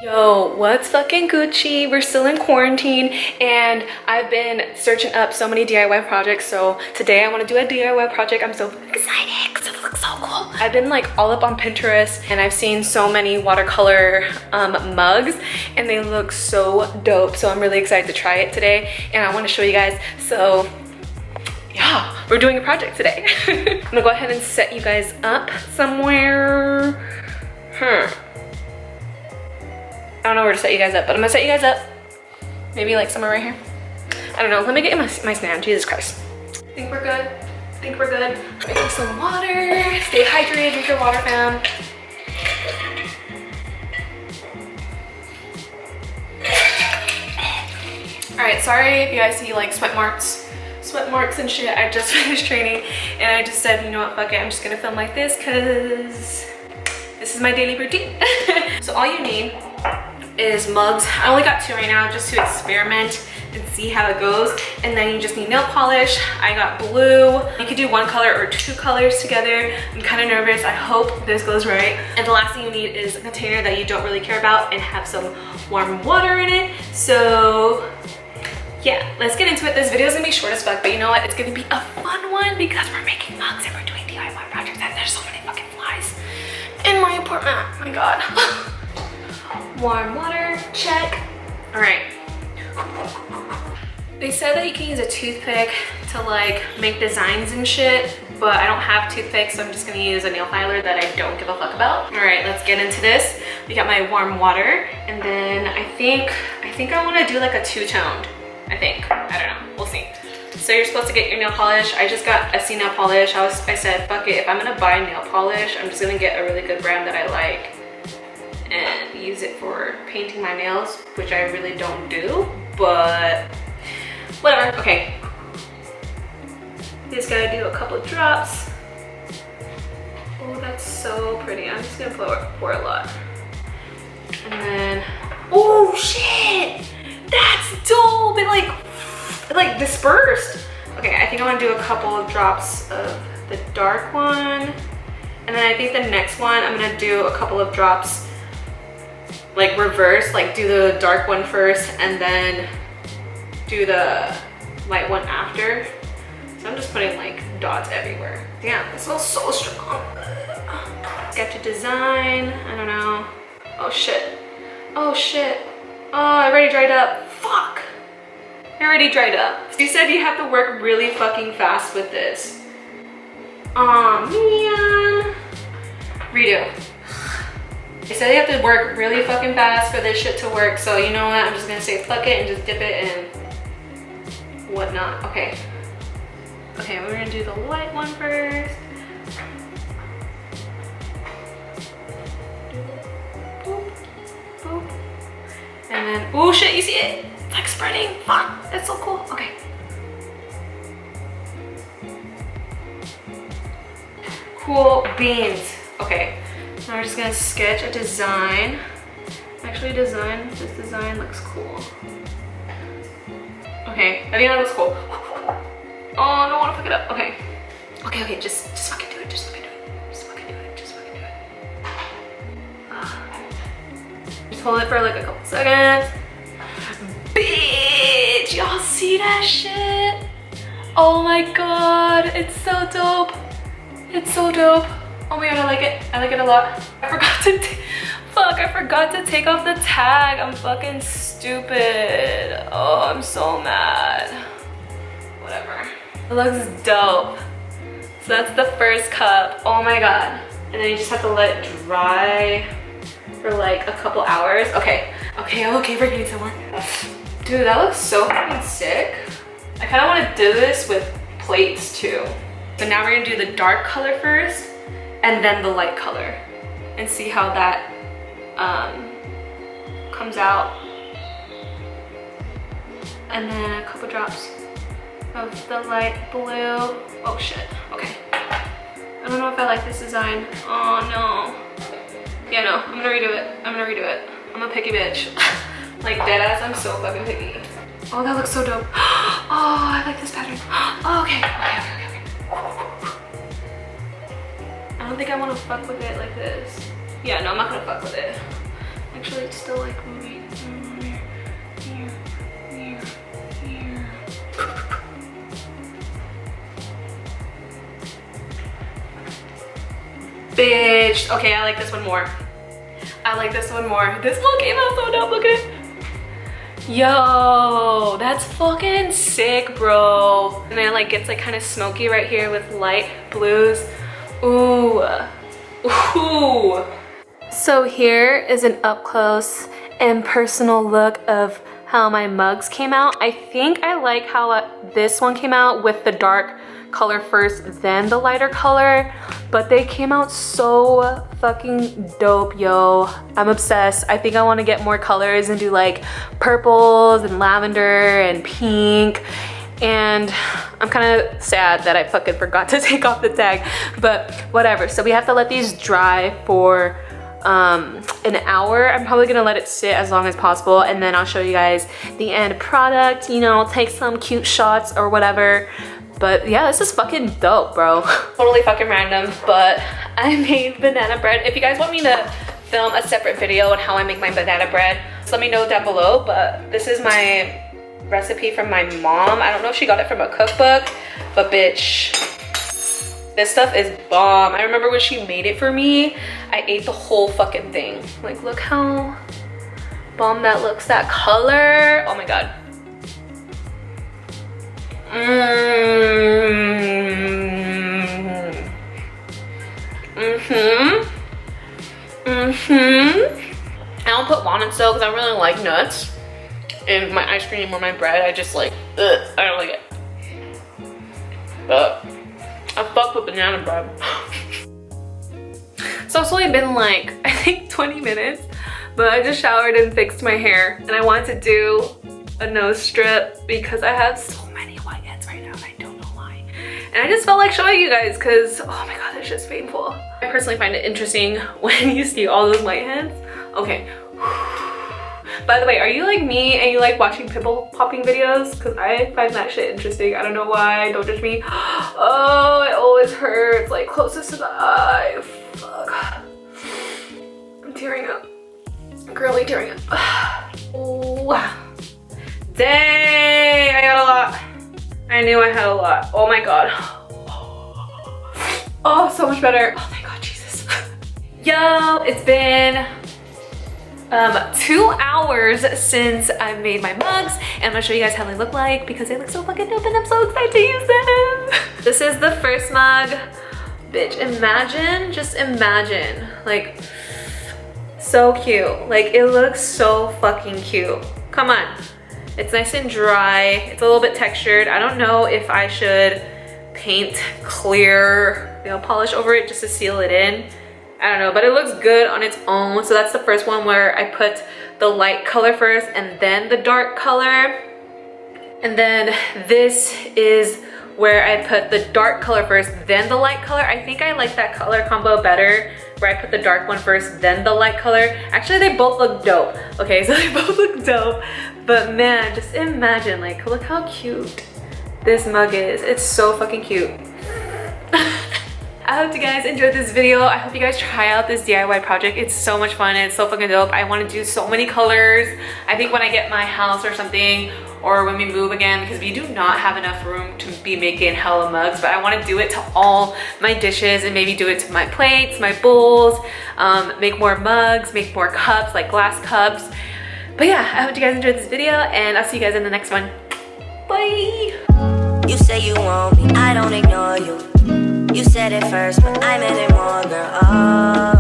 Yo, what's fucking Gucci? We're still in quarantine and I've been searching up so many DIY projects. So today I want to do a DIY project. I'm so excited because it looks so cool. I've been like all up on Pinterest and I've seen so many watercolor mugs and they look so dope. So I'm really excited to try it today and I want to show you guys. So yeah, we're doing a project today. I'm gonna go ahead and set you guys up somewhere. I don't know where to set you guys up, but I'm gonna set you guys up. Maybe like somewhere right here. I don't know, let me get my stand, Jesus Christ. Think we're good, think we're good. Making some water, stay hydrated, drink your water, fam. All right, sorry if you guys see like sweat marks and shit. I just finished training and I just said, you know what, fuck it, I'm just gonna film like this because this is my daily routine. So all you need is mugs. I only got 2 right now just to experiment and see how it goes. And then you just need nail polish. I got blue. You could do 1 color or 2 colors together. I'm kind of nervous. I hope this goes right. And the last thing you need is a container that you don't really care about and have some warm water in it. So yeah, let's get into it. This video is gonna be short as fuck, but you know what? It's gonna be a fun one because we're making mugs and we're doing DIY projects and there's so many fucking flies in my apartment. Oh my God. Warm water, check. All right. They said that you can use a toothpick to like make designs and shit, but I don't have toothpicks, so I'm just gonna use a nail filer that I don't give a fuck about. All right, let's get into this. We got my warm water, and then I think I wanna do like a 2-toned, I think. I don't know, we'll see. So you're supposed to get your nail polish. I just got SC nail polish. I said, fuck it, if I'm gonna buy nail polish, I'm just gonna get a really good brand that I like and use it for painting my nails, which I really don't do, but whatever. Okay, just gotta do a couple drops. Oh, that's so pretty. I'm just gonna pour a lot. And then, oh shit, that's dope. It like dispersed. Okay, I think I want to do a couple of drops of the dark one, and then I think the next one I'm gonna do a couple of drops like reverse, like do the dark one first and then do the light one after. So I'm just putting like dots everywhere. Damn, it smells so strong. Sketchy design, I don't know. Oh shit, oh shit. Oh, I already dried up, fuck. I already dried up. You said you have to work really fucking fast with this. Oh man. Redo. They said you have to work really fucking fast for this shit to work, so you know what? I'm just gonna say fuck it and just dip it and whatnot. Okay. Okay, we're gonna do the light one first. Boop, boop. And then, oh shit, you see it? It's like spreading. Fuck, that's so cool. Okay. Cool beans. Okay. Now we're just gonna sketch a design. Actually, this design looks cool. Okay, I think that looks cool. Oh, I don't wanna fuck it up. Okay. Okay, just fucking do it, just fucking do it. Just fucking do it, just fucking do it. Just hold it for like a couple seconds. Bitch, y'all see that shit? Oh my God, it's so dope. It's so dope. Oh my God, I like it. I like it a lot. I forgot to take off the tag. I'm fucking stupid. Oh, I'm so mad. Whatever. It looks dope. So that's the first cup. Oh my God. And then you just have to let it dry for like a couple hours. Okay, we're getting somewhere. Dude, that looks so fucking sick. I kind of want to do this with plates too. So now we're gonna do the dark color first and then the light color and see how that comes out. And then a couple drops of the light blue. Oh shit, okay. I don't know if I like this design. Oh no. Yeah, no, I'm gonna redo it. I'm a picky bitch. Like deadass, I'm so fucking picky. Oh, that looks so dope. Oh, I like this pattern. Oh, okay. I don't think I want to fuck with it like this. Yeah, no, I'm not gonna fuck with it. Actually, it's still like moving. Bitch. Okay, I like this one more. I like this one more. This one came out so dope. Look at it. Yo, that's fucking sick, bro. And then it like gets like kind of smoky right here with light blues. Ooh. Ooh. So here is an up close and personal look of how my mugs came out. I think I like how this one came out with the dark color first, then the lighter color, but they came out so fucking dope, yo. I'm obsessed. I think I want to get more colors and do like purples and lavender and pink. And I'm kind of sad that I fucking forgot to take off the tag, but whatever. So we have to let these dry for an hour. I'm probably gonna let it sit as long as possible, and then I'll show you guys the end product, you know, take some cute shots or whatever. But yeah, this is fucking dope, bro. Totally fucking random, but I made banana bread. If you guys want me to film a separate video on how I make my banana bread, just let me know down below. But this is my recipe from my mom. I don't know if she got it from a cookbook, but bitch, this stuff is bomb. I remember when she made it for me, I ate the whole fucking thing. Like, look how bomb that looks, that color. Oh my God. I don't put walnuts though because I don't really like nuts in my ice cream or my bread. I just like, ugh, I don't like it. But I fuck with banana bread. So it's only been like, I think 20 minutes, but I just showered and fixed my hair, and I wanted to do a nose strip because I have so many whiteheads right now and I don't know why. And I just felt like showing you guys because, oh my God, it's just painful. I personally find it interesting when you see all those whiteheads. Okay. By the way, are you like me and you like watching pimple popping videos? Because I find that shit interesting. I don't know why, don't judge me. Oh, it always hurts, like closest to the eye. Fuck. I'm tearing up. Girly tearing up. Oh. Dang, I got a lot. I knew I had a lot. Oh my God. Oh, so much better. Oh my God, Jesus. Yo, it's been 2 hours since I made my mugs, and I'm gonna show you guys how they look like because they look so fucking dope and I'm so excited to use them. This is the first mug. Bitch, imagine, just imagine, like, so cute. Like, it looks so fucking cute. Come on. It's nice and dry. It's a little bit textured. I don't know if I should paint clear nail polish over it just to seal it in. I don't know, but it looks good on its own. So that's the first one where I put the light color first and then the dark color. And then this is where I put the dark color first, then the light color. I think I like that color combo better, where I put the dark one first, then the light color. Actually, they both look dope. Okay, so they both look dope. But man, just imagine, like, look how cute this mug is. It's so fucking cute. I hope you guys enjoyed this video. I hope you guys try out this DIY project. It's so much fun and it's so fucking dope. I want to do so many colors. I think when I get my house or something, or when we move again, because we do not have enough room to be making hella mugs, but I want to do it to all my dishes and maybe do it to my plates, my bowls, make more mugs, make more cups, like glass cups. But yeah, I hope you guys enjoyed this video and I'll see you guys in the next one. Bye! You say you want me, I don't ignore you. You said it first, but I meant it more, girl. Oh.